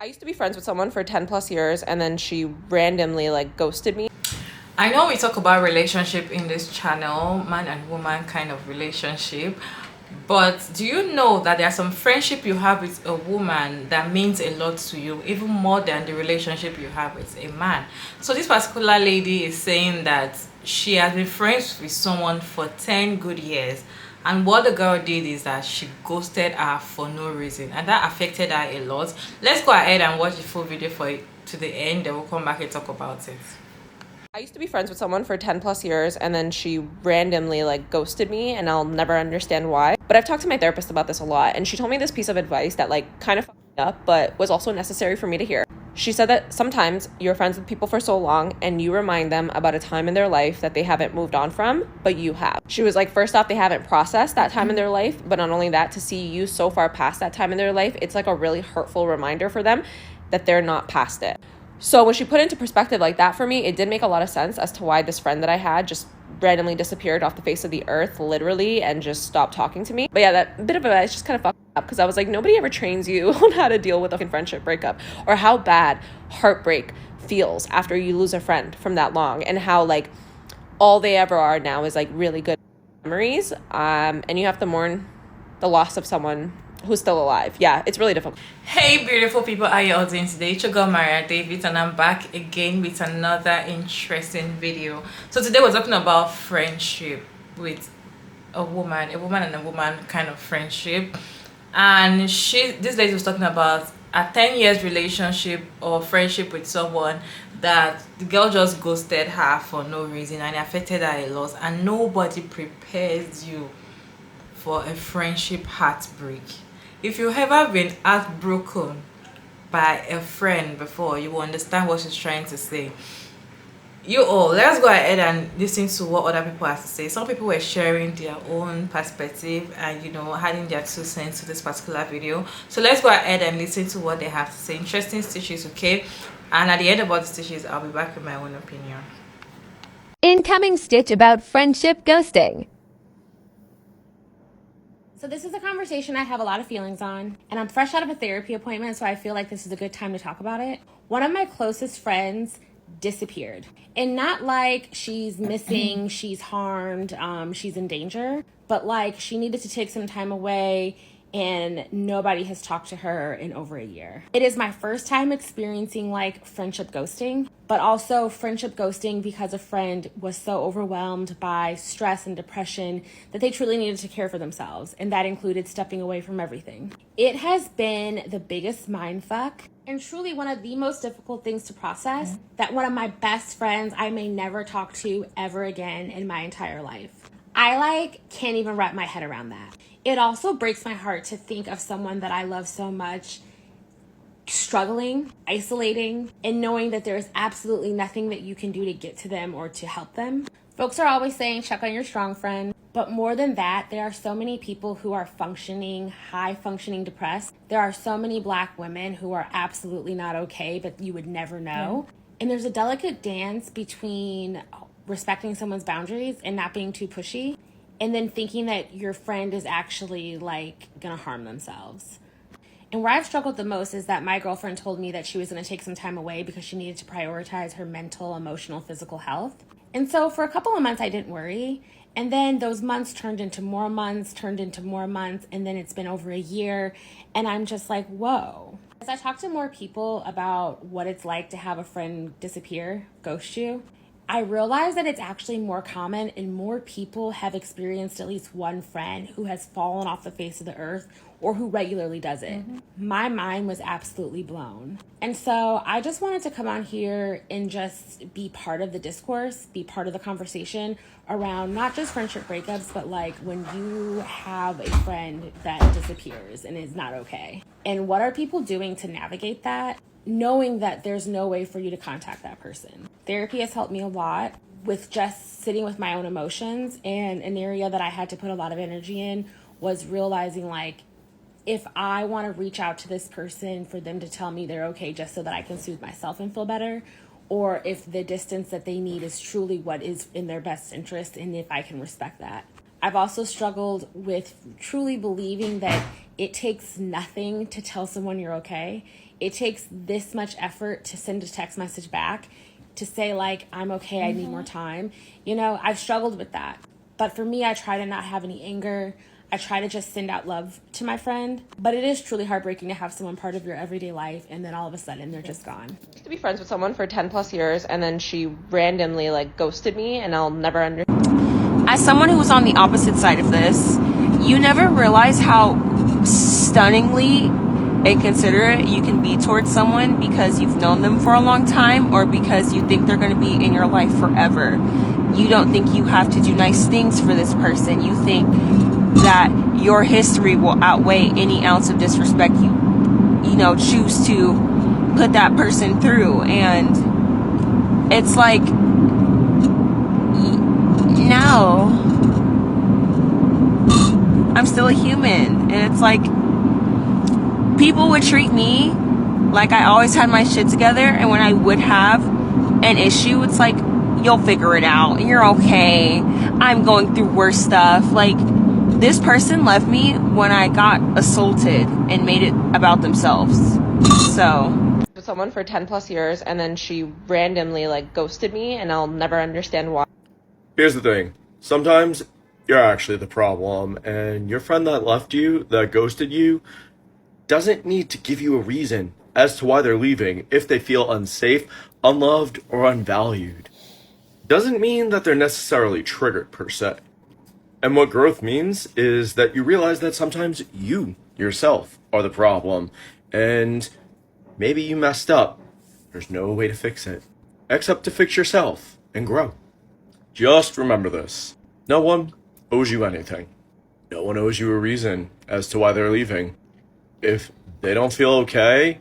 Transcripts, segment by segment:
I used to be friends with someone for 10 plus years and then she randomly ghosted me. I know we talk about relationship in this channel, man and woman kind of relationship, but do you know that there's some friendship you have with a woman that means a lot to you, even more than the relationship you have with a man? So this particular lady is saying that she has been friends with someone for 10 good years, and what the girl did is that she ghosted her for no reason, and that affected her a lot. Let's go ahead and watch the full video for it to the end, then we'll come back and talk about it. I used to be friends with someone for 10 plus years and then she randomly ghosted me and I'll never understand why. But I've talked to my therapist about this a lot and she told me this piece of advice that kind of fucked me up but was also necessary for me to hear. She said that sometimes you're friends with people for so long and you remind them about a time in their life that they haven't moved on from, but you have. She was like, first off, they haven't processed that time in their life, but not only that, to see you so far past that time in their life, it's like a really hurtful reminder for them that they're not past it. So when she put into perspective like that for me, it did make a lot of sense as to why this friend that I had just randomly disappeared off the face of the earth, literally, and just stopped talking to me. But yeah, that bit of advice just kind of fucked me up because I was like, nobody ever trains you on how to deal with a fucking friendship breakup or how bad heartbreak feels after you lose a friend from that long and how all they ever are now is really good memories. And you have to mourn the loss of someone who's still alive. Yeah, it's really difficult. Hey beautiful people, how you all doing today? It's your girl Maria David and I'm back again with another interesting video. So today we're talking about friendship with a woman and a woman kind of friendship. And this lady was talking about a 10 years relationship or friendship with someone that the girl just ghosted her for no reason and it affected her a lot, and nobody prepares you for a friendship heartbreak. If you've ever been heartbroken by a friend before, you will understand what she's trying to say. Let's go ahead and listen to what other people have to say. Some people were sharing their own perspective and adding their 2 cents to this particular video. So let's go ahead and listen to what they have to say. Interesting stitches, okay? And at the end of all the stitches, I'll be back with my own opinion. Incoming stitch about friendship ghosting. So this is a conversation I have a lot of feelings on, and I'm fresh out of a therapy appointment, so I feel like this is a good time to talk about it. One of my closest friends disappeared, and not like she's missing, she's harmed, she's in danger, but she needed to take some time away and nobody has talked to her in over a year. It is my first time experiencing friendship ghosting, but also friendship ghosting because a friend was so overwhelmed by stress and depression that they truly needed to care for themselves, and that included stepping away from everything. It has been the biggest mindfuck and truly one of the most difficult things to process, that one of my best friends I may never talk to ever again in my entire life. I can't even wrap my head around that. It also breaks my heart to think of someone that I love so much struggling, isolating, and knowing that there is absolutely nothing that you can do to get to them or to help them. Folks are always saying check on your strong friend, but more than that, there are so many people who are high functioning depressed. There are so many Black women who are absolutely not okay, but you would never know. And there's a delicate dance between respecting someone's boundaries and not being too pushy, and then thinking that your friend is actually gonna harm themselves. And where I've struggled the most is that my girlfriend told me that she was gonna take some time away because she needed to prioritize her mental, emotional, physical health. And so for a couple of months I didn't worry. And then those months turned into more months, and then it's been over a year. And I'm just like, whoa. As I talk to more people about what it's like to have a friend disappear, ghost you, I realize that it's actually more common and more people have experienced at least one friend who has fallen off the face of the earth or who regularly does it. My mind was absolutely blown. And so I just wanted to come on here and just be part of the discourse, be part of the conversation around not just friendship breakups, but when you have a friend that disappears and is not okay. And what are people doing to navigate that, knowing that there's no way for you to contact that person? Therapy has helped me a lot with just sitting with my own emotions, and an area that I had to put a lot of energy in was realizing if I want to reach out to this person for them to tell me they're okay just so that I can soothe myself and feel better, or if the distance that they need is truly what is in their best interest and if I can respect that. I've also struggled with truly believing that it takes nothing to tell someone you're okay. it takes this much effort to send a text message back to say, like, I'm okay, I need more time. You know, I've struggled with that. But for me, I try to not have any anger. I try to just send out love to my friend. But it is truly heartbreaking to have someone part of your everyday life and then all of a sudden they're just gone. I used to be friends with someone for 10 plus years and then she randomly like ghosted me and I'll never understand. As someone who was on the opposite side of this, you never realize how stunningly inconsiderate you can be towards someone because you've known them for a long time or because you think they're going to be in your life forever. You don't think you have to do nice things for this person. You think that your history will outweigh any ounce of disrespect you know, choose to put that person through. And it's like, no, I'm still a human. And it's like, people would treat me like I always had my shit together, and when I would have an issue, it's like, you'll figure it out, you're okay, I'm going through worse stuff. Like, this person left me when I got assaulted and made it about themselves. So With someone for 10 plus years and then she randomly like ghosted me and I'll never understand why. Here's the thing. Sometimes you're actually the problem, and your friend that left you, that ghosted you, doesn't need to give you a reason as to why they're leaving if they feel unsafe, unloved, or unvalued. Doesn't mean that they're necessarily triggered per se. And what growth means is that you realize that sometimes you yourself are the problem, and maybe you messed up. There's no way to fix it, except to fix yourself and grow. Just remember this. No one owes you anything. No one owes you a reason as to why they're leaving. If they don't feel okay,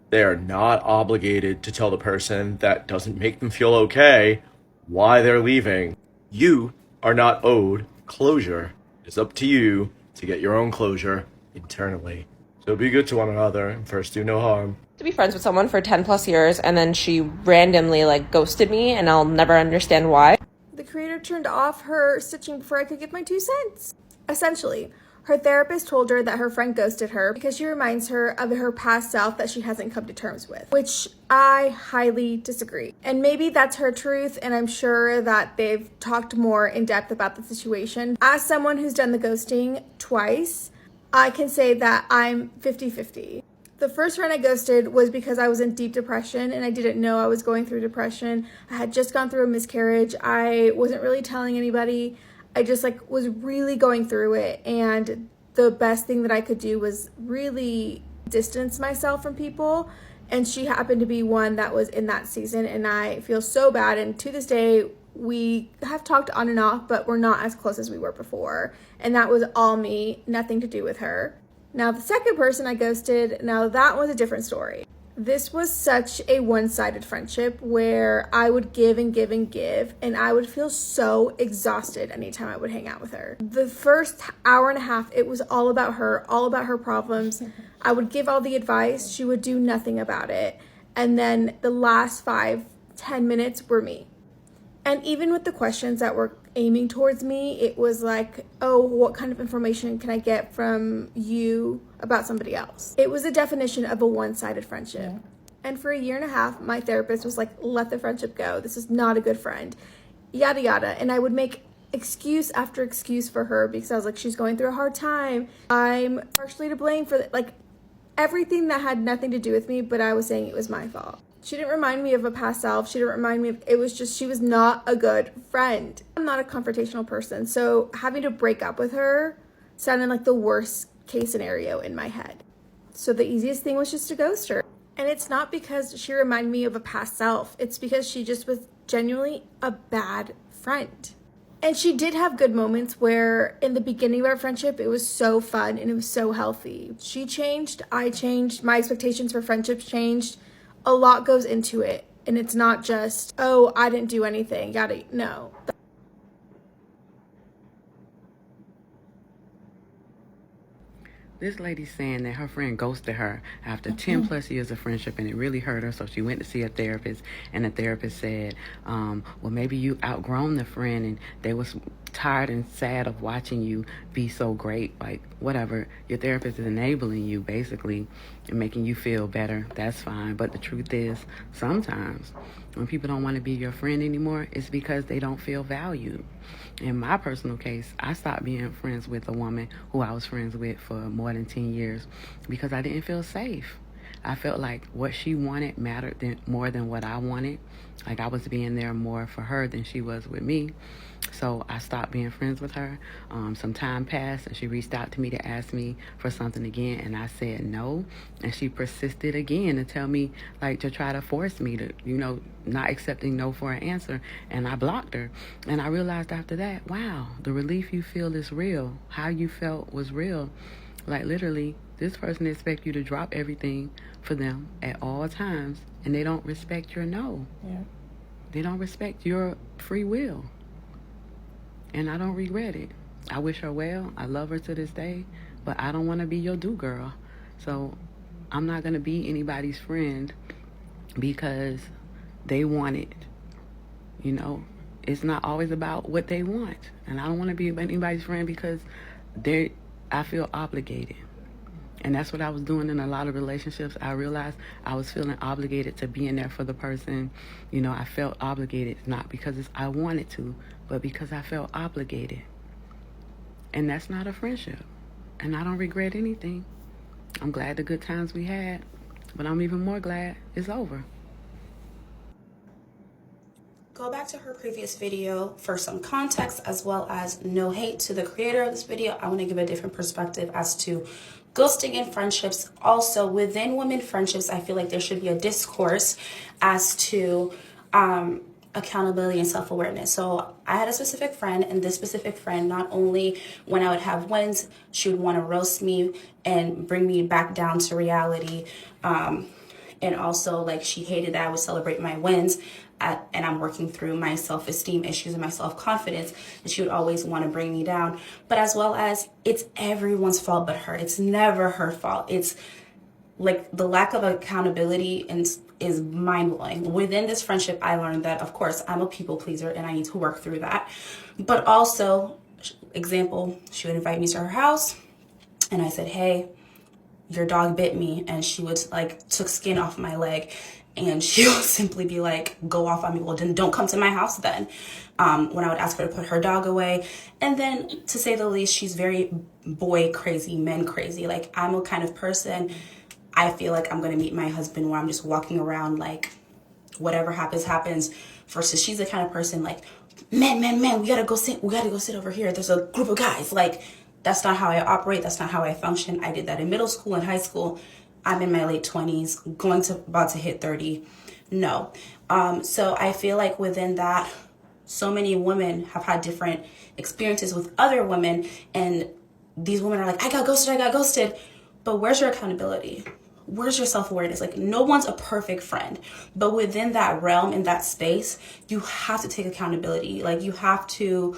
they are not obligated to tell the person that doesn't make them feel okay why they're leaving. You are not owed closure. It's up to you to get your own closure internally. So be good to one another and first do no harm. To be friends with someone for 10 plus years and then she randomly like ghosted me and I'll never understand why. The creator turned off her stitching before I could give my 2 cents. Essentially, her therapist told her that her friend ghosted her because she reminds her of her past self that she hasn't come to terms with, which I highly disagree. And maybe that's her truth, and I'm sure that they've talked more in depth about the situation. As someone who's done the ghosting twice, I can say that I'm 50-50. The first friend I ghosted was because I was in deep depression and I didn't know I was going through depression. I had just gone through a miscarriage. I wasn't really telling anybody. I just was really going through it, and the best thing that I could do was really distance myself from people, and she happened to be one that was in that season, and I feel so bad. And to this day, we have talked on and off, but we're not as close as we were before, and that was all me, nothing to do with her. Now, the second person I ghosted, now that was a different story. This was such a one-sided friendship where I would give and give and give, and I would feel so exhausted anytime I would hang out with her. The first hour and a half, it was all about her problems. I would give all the advice. She would do nothing about it. And then the last 5-10 minutes were me. And even with the questions that were aiming towards me, it was like, oh, what kind of information can I get from you about somebody else? It was a definition of a one-sided friendship. Yeah. And for a year and a half, my therapist was like, let the friendship go. This is not a good friend, yada, yada. And I would make excuse after excuse for her because I was like, she's going through a hard time. I'm partially to blame for everything that had nothing to do with me, but I was saying it was my fault. She didn't remind me of a past self. She didn't remind me of, it was just, she was not a good friend. I'm not a confrontational person, so having to break up with her sounded like the worst case scenario in my head. So the easiest thing was just to ghost her. And it's not because she reminded me of a past self. It's because she just was genuinely a bad friend. And she did have good moments where in the beginning of our friendship, it was so fun and it was so healthy. She changed, I changed, my expectations for friendships changed. A lot goes into it, and it's not just, oh, I didn't do anything, no. This lady's saying that her friend ghosted her after 10 plus years of friendship, and it really hurt her, so she went to see a therapist, and the therapist said, well, maybe you outgrown the friend, and they was tired and sad of watching you be so great, whatever. Your therapist is enabling you, basically, and making you feel better, that's fine. But the truth is, sometimes when people don't want to be your friend anymore, it's because they don't feel valued. In my personal case, I stopped being friends with a woman who I was friends with for more than 10 years because I didn't feel safe. I felt like what she wanted mattered more than what I wanted. Like I was being there more for her than she was with me. So I stopped being friends with her. Some time passed and she reached out to me to ask me for something again, and I said no. And she persisted again to tell me, like, to try to force me to, not accepting no for an answer. And I blocked her. And I realized after that, wow, the relief you feel is real. How you felt was real. Like literally, this person expects you to drop everything for them at all times, and they don't respect your no. Yeah. They don't respect your free will. And I don't regret it. I wish her well. I love her to this day, but I don't want to be your do girl. So I'm not going to be anybody's friend because they want it. It's not always about what they want. And I don't want to be anybody's friend because I feel obligated. And that's what I was doing in a lot of relationships. I realized I was feeling obligated to being there for the person. I felt obligated, not because I wanted to, but because I felt obligated. And that's not a friendship. And I don't regret anything. I'm glad the good times we had, but I'm even more glad it's over. Go back to her previous video for some context, as well as no hate to the creator of this video. I want to give a different perspective as to ghosting in friendships. Also, within women friendships, I feel like there should be a discourse as to accountability and self-awareness. So I had a specific friend, and this specific friend, not only when I would have wins, she would want to roast me and bring me back down to reality. And also, like, she hated that I would celebrate my wins. And I'm working through my self-esteem issues and my self-confidence, and she would always want to bring me down. But as well as, it's everyone's fault but her. It's never her fault. It's like the lack of accountability is mind-blowing. Within this friendship, I learned that, of course, I'm a people pleaser and I need to work through that. But also, example, she would invite me to her house and I said, hey, your dog bit me, and she would took skin off my leg. And she would simply be like, go off on me. Well, then don't come to my house then. When I would ask her to put her dog away. And then, to say the least, she's very boy crazy, men crazy. Like, I'm a kind of person, I feel like I'm going to meet my husband where I'm just walking around like, whatever happens, happens. Versus she's the kind of person like, men, we gotta go sit over here. There's a group of guys. Like, that's not how I operate. That's not how I function. I did that in middle school and high school. I'm in my late 20s, about to hit 30. No. So I feel like within that, so many women have had different experiences with other women, and these women are like, I got ghosted. But where's your accountability? Where's your self-awareness? Like, no one's a perfect friend, but within that realm, in that space, you have to take accountability. Like, you have to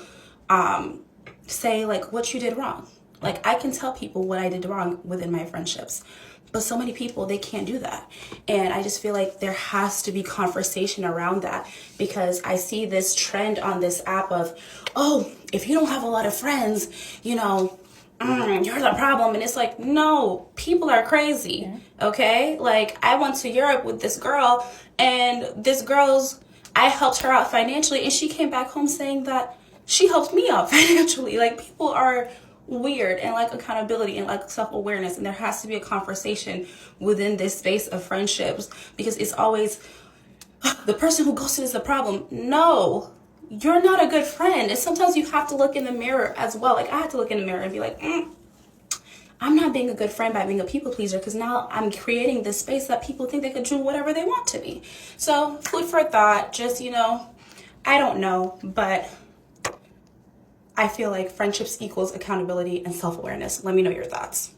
say like what you did wrong. Like, I can tell people what I did wrong within my friendships. But so many people, they can't do that. And I just feel like there has to be conversation around that, because I see this trend on this app of, oh, if you don't have a lot of friends, you're the problem. And it's like, no, people are crazy. Okay? Like, I went to Europe with this girl, and I helped her out financially, and she came back home saying that she helped me out financially. Like, people are weird, and like accountability and like self-awareness, and there has to be a conversation within this space of friendships, because it's always the person who ghosted is the problem. No, you're not a good friend. And sometimes you have to look in the mirror as well. Like, I had to look in the mirror and be like, I'm not being a good friend by being a people pleaser, because now I'm creating this space that people think they could do whatever they want to me. So food for thought. Just, I don't know, but I feel like friendships equals accountability and self-awareness. Let me know your thoughts.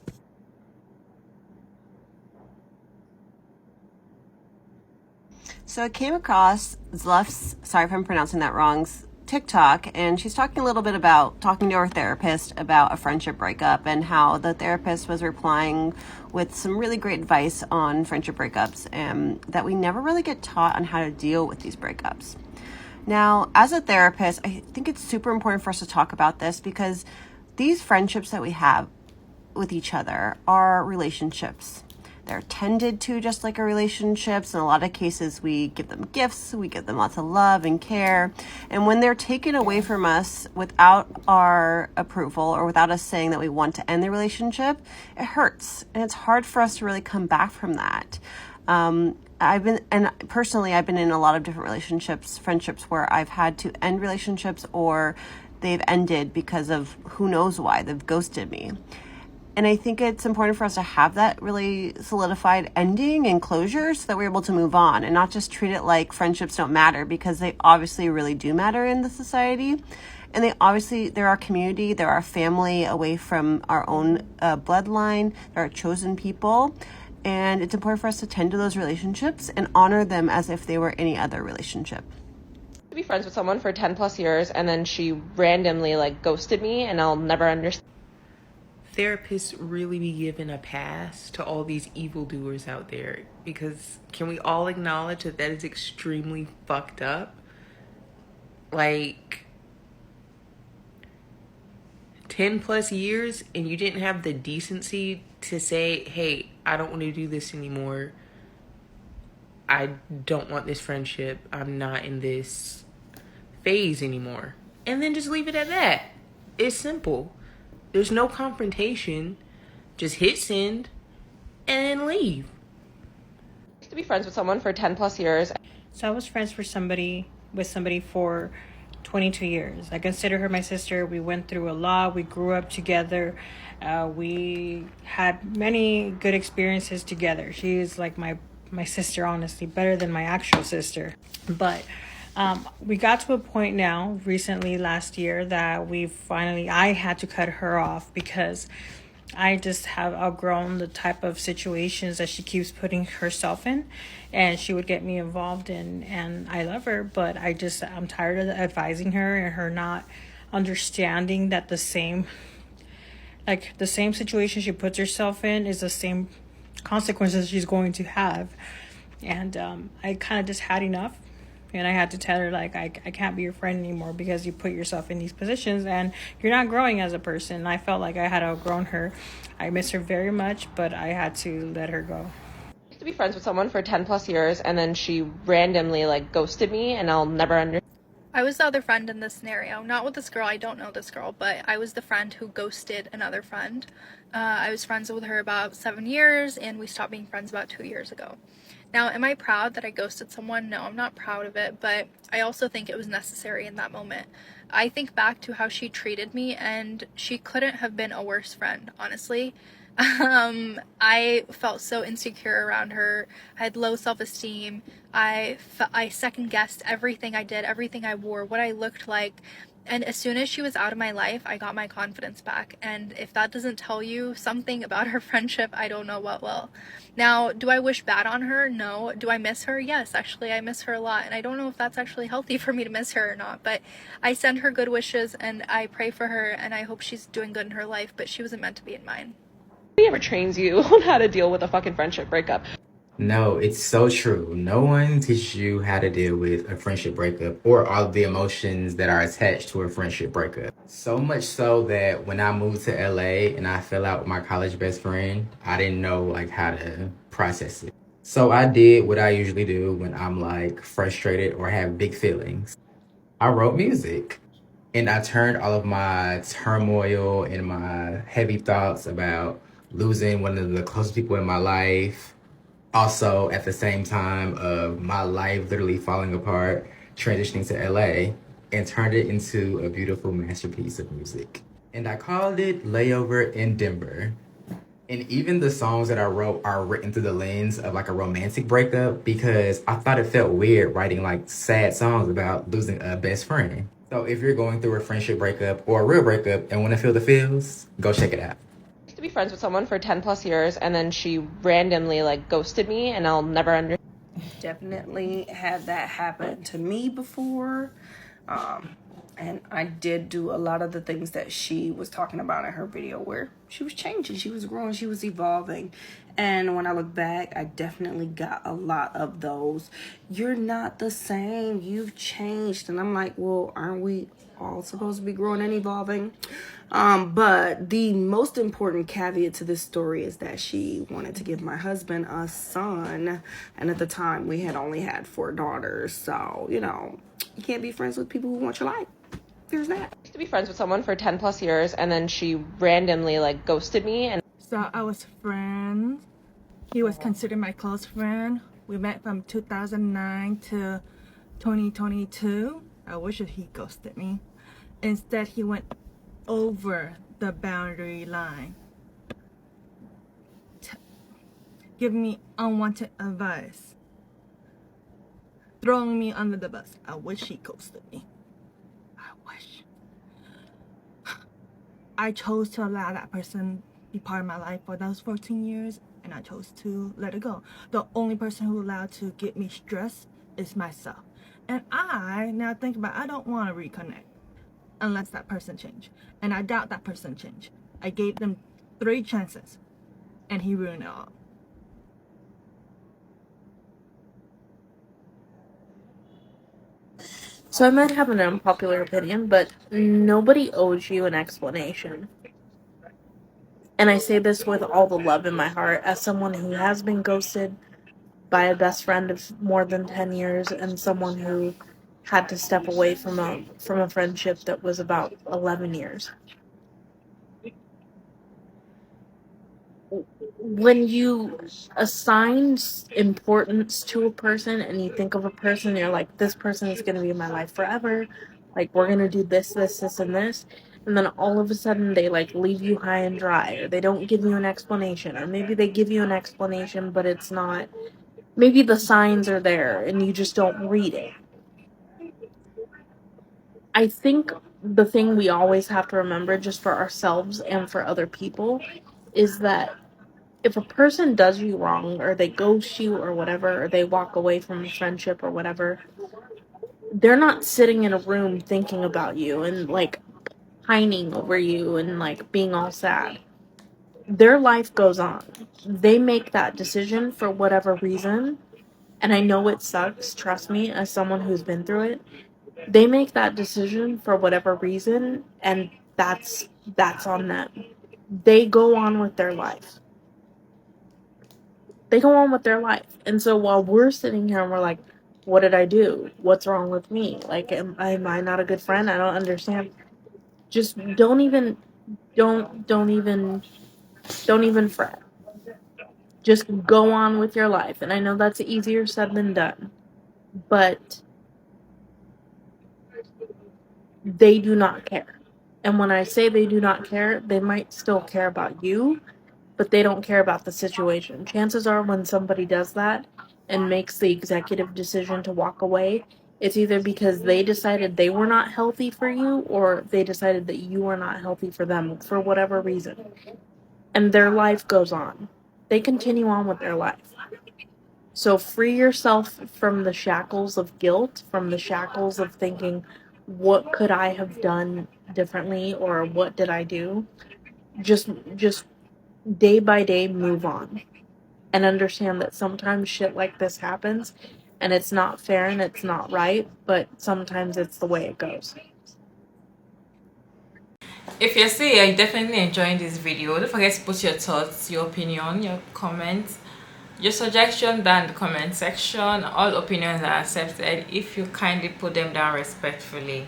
So I came across Zluff's, sorry if I'm pronouncing that wrong, TikTok, and she's talking a little bit about talking to her therapist about a friendship breakup, and how the therapist was replying with some really great advice on friendship breakups, and that we never really get taught on how to deal with these breakups. Now, as a therapist, I think it's super important for us to talk about this, because these friendships that we have with each other are relationships. They're tended to just like our relationships. In a lot of cases, we give them gifts, we give them lots of love and care. And when they're taken away from us without our approval or without us saying that we want to end the relationship, it hurts. And it's hard for us to really come back from that. I've been in a lot of different relationships, friendships, where I've had to end relationships or they've ended because of who knows why. They've ghosted me. And I think it's important for us to have that really solidified ending and closure so that we're able to move on and not just treat it like friendships don't matter, because they obviously really do matter in the society. And they're our community, they're our family away from our own bloodline, they're our chosen people. And it's important for us to tend to those relationships and honor them as if they were any other relationship. To be friends with someone for 10 plus years and then she randomly like ghosted me and I'll never understand. Therapists really be given a pass to all these evildoers out there, because can we all acknowledge that that is extremely fucked up? Like 10 plus years and you didn't have the decency to say, hey, I don't want to do this anymore. I don't want this friendship. I'm not in this phase anymore. And then just leave it at that. It's simple. There's no confrontation. Just hit send and then leave. To be friends with someone for 10 plus years. So I was friends with somebody for 22 years. I consider her my sister. We went through a lot. We grew up together. We had many good experiences together. She is like my sister, honestly, better than my actual sister. But we got to a point now recently last year that I had to cut her off because I just have outgrown the type of situations that she keeps putting herself in, and she would get me involved in, and I love her, but I'm tired of advising her and her not understanding that the same situation she puts herself in is the same consequences she's going to have. And I kind of just had enough. And I had to tell her, like, I can't be your friend anymore because you put yourself in these positions and you're not growing as a person. And I felt like I had outgrown her. I miss her very much, but I had to let her go. I used to be friends with someone for 10 plus years and then she randomly like ghosted me and I'll never understand. I was the other friend in this scenario. Not with this girl, I don't know this girl, but I was the friend who ghosted another friend. I was friends with her about 7 years and we stopped being friends about 2 years ago. Now, am I proud that I ghosted someone? No, I'm not proud of it, but I also think it was necessary in that moment. I think back to how she treated me, and she couldn't have been a worse friend, honestly. I felt so insecure around her. I had low self-esteem. I second-guessed everything I did, everything I wore, what I looked like. And as soon as she was out of my life, I got my confidence back. And if that doesn't tell you something about her friendship, I don't know what will. Now, do I wish bad on her? No. Do I miss her? Yes, actually, I miss her a lot. And I don't know if that's actually healthy for me to miss her or not. But I send her good wishes and I pray for her and I hope she's doing good in her life. But she wasn't meant to be in mine. Nobody ever trains you on how to deal with a fucking friendship breakup. No, it's so true. No one teaches you how to deal with a friendship breakup or all the emotions that are attached to a friendship breakup. So much so that when I moved to LA and I fell out with my college best friend, I didn't know like how to process it. So I did what I usually do when I'm like frustrated or have big feelings. I wrote music and I turned all of my turmoil and my heavy thoughts about losing one of the closest people in my life, also at the same time of my life literally falling apart, transitioning to LA, and turned it into a beautiful masterpiece of music. And I called it Layover in Denver. And even the songs that I wrote are written through the lens of like a romantic breakup, because I thought it felt weird writing like sad songs about losing a best friend. So if you're going through a friendship breakup or a real breakup and want to feel the feels, go check it out. To be friends with someone for 10 plus years and then she randomly like ghosted me and I'll never understand. Definitely had that happen to me before. And I did do a lot of the things that she was talking about in her video, where she was changing, she was growing, she was evolving. And when I look back, I definitely got a lot of those. You're not the same. You've changed. And I'm like, well, aren't we all supposed to be growing and evolving? But the most important caveat to this story is that she wanted to give my husband a son. And at the time, we had only had 4 daughters. So, you know, you can't be friends with people who want your life. There's that. I used to be friends with someone for 10 plus years, and then she randomly like ghosted me. And so I was friends. He was considered my close friend. We met from 2009 to 2022. I wish he ghosted me. Instead, he went over the boundary line. Giving me unwanted advice. Throwing me under the bus. I wish he ghosted me. I wish. I chose to allow that person be part of my life for those 14 years, and I chose to let it go. The only person who allowed to get me stressed is myself. And I now think about, I don't want to reconnect unless that person changed. And I doubt that person changed. I gave them 3 chances, and he ruined it all. So I might have an unpopular opinion, but nobody owes you an explanation. And I say this with all the love in my heart as someone who has been ghosted by a best friend of more than 10 years and someone who had to step away from a friendship that was about 11 years. When you assign importance to a person and you think of a person, you're like, this person is going to be in my life forever. Like, we're going to do this, this, this, and this. And then all of a sudden they like leave you high and dry, or they don't give you an explanation, or maybe they give you an explanation, but it's not, maybe the signs are there and you just don't read it. I think the thing we always have to remember, just for ourselves and for other people, is that if a person does you wrong, or they ghost you or whatever, or they walk away from a friendship or whatever, they're not sitting in a room thinking about you and like pining over you and like being all sad. Their life goes on. They make that decision for whatever reason. And I know it sucks, trust me, as someone who's been through it. They make that decision for whatever reason, and that's on them. They go on with their life. They go on with their life. And so while we're sitting here and we're like, what did I do? What's wrong with me? Like, am I not a good friend? I don't understand. Just don't even fret. Just go on with your life. And I know that's easier said than done. But they do not care. And when I say they do not care, they might still care about you, but they don't care about the situation. Chances are when somebody does that and makes the executive decision to walk away, it's either because they decided they were not healthy for you, or they decided that you were not healthy for them for whatever reason. And their life goes on. They continue on with their life. So free yourself from the shackles of guilt, from the shackles of thinking, what could I have done differently, or what did I do? Just day by day move on. And understand that sometimes shit like this happens, and it's not fair and it's not right, but sometimes it's the way it goes. If you're still you're definitely enjoying this video, don't forget to put your thoughts, your opinion, your comments, your suggestion down in the comment section. All opinions are accepted if you kindly put them down respectfully.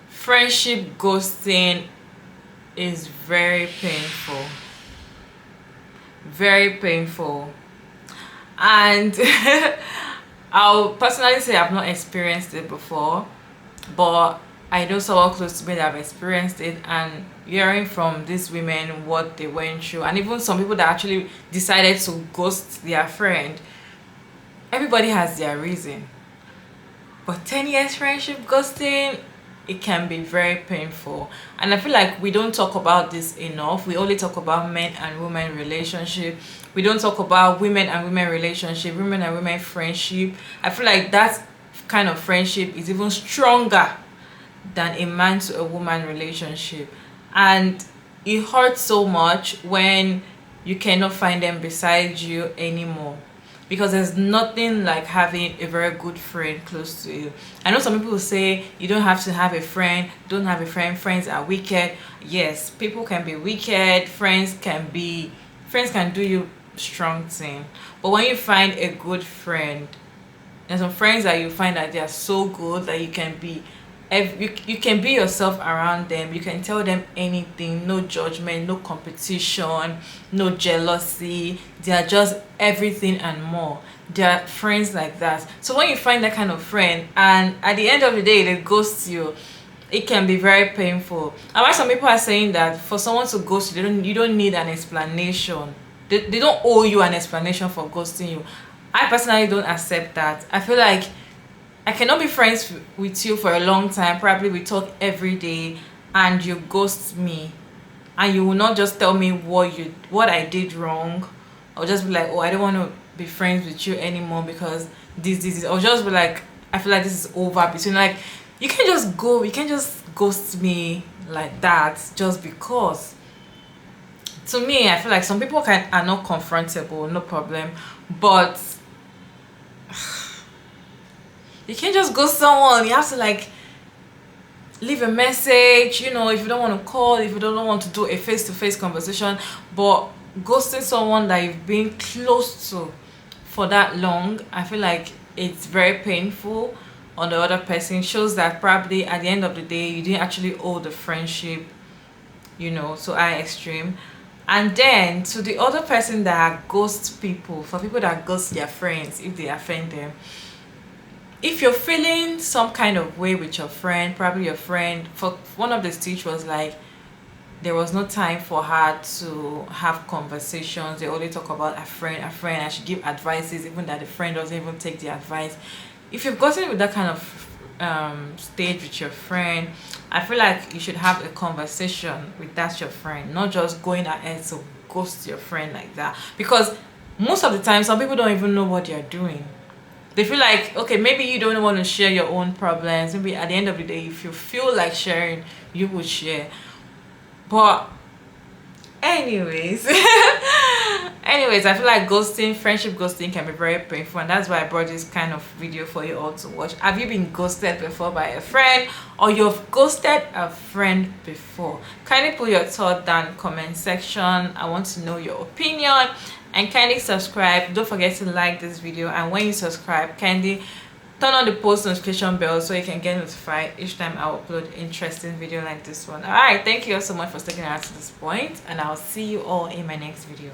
Friendship ghosting is very painful. Very painful. And I'll personally say I've not experienced it before, but I know someone close to me that have experienced it, and hearing from these women what they went through, and even some people that actually decided to ghost their friend. Everybody has their reason, but 10 years friendship ghosting, it can be very painful. And I feel like we don't talk about this enough. We only talk about men and women relationship. We don't talk about women and women relationship, women and women friendship. I feel like that kind of friendship is even stronger than a man to a woman relationship. And it hurts so much when you cannot find them beside you anymore, because there's nothing like having a very good friend close to you. I know some people say you don't have to have a friend, don't have a friend, friends are wicked. Yes, people can be wicked, friends can do you strong thing, but when you find a good friend, there's some friends that you find that they are so good that you can be you can be yourself around them. You can tell them anything, no judgment, no competition, no jealousy. They are just everything and more. They are friends like that. So when you find that kind of friend and at the end of the day they ghost you, it can be very painful. And why some people are saying that for someone to ghost you, you don't need an explanation. They don't owe you an explanation for ghosting you. I personally don't accept that. I feel like I cannot be friends with you for a long time. Probably we talk every day and you ghost me, and you will not just tell me what I did wrong, or just be like, oh, I don't want to be friends with you anymore because this, or just be like, I feel like this is over between, like, you can't just ghost me like that just because. To me, I feel like some people are not confrontable, no problem, but you can't just ghost someone. You have to like leave a message, you know, if you don't want to call, if you don't want to do a face-to-face conversation. But ghosting someone that you've been close to for that long, I feel like it's very painful on the other person. Shows that probably at the end of the day you didn't actually owe the friendship, you know, to our extreme. And then to the other person that ghosts people, for people that ghost their friends if they offend them, if you're feeling some kind of way with your friend, probably your friend, for one of the stitch was like there was no time for her to have conversations. They only talk about a friend, and she give advices even that the friend doesn't even take the advice. If you've gotten with that kind of stage with your friend, I feel like you should have a conversation with that your friend, not just going ahead to ghost your friend like that. Because most of the time some people don't even know what they're doing. They feel like, okay, maybe you don't want to share your own problems. Maybe at the end of the day, if you feel like sharing, you would share. But anyways, I feel like friendship ghosting can be very painful, and that's why I brought this kind of video for you all to watch. Have you been ghosted before by a friend, or you've ghosted a friend before? Kindly put your thought down in the comment section. I want to know your opinion. And kindly subscribe. Don't forget to like this video, and when you subscribe, kindly turn on the post notification bell so you can get notified each time I upload interesting video like this one. All right, thank you all so much for sticking around to this point, and I'll see you all in my next video.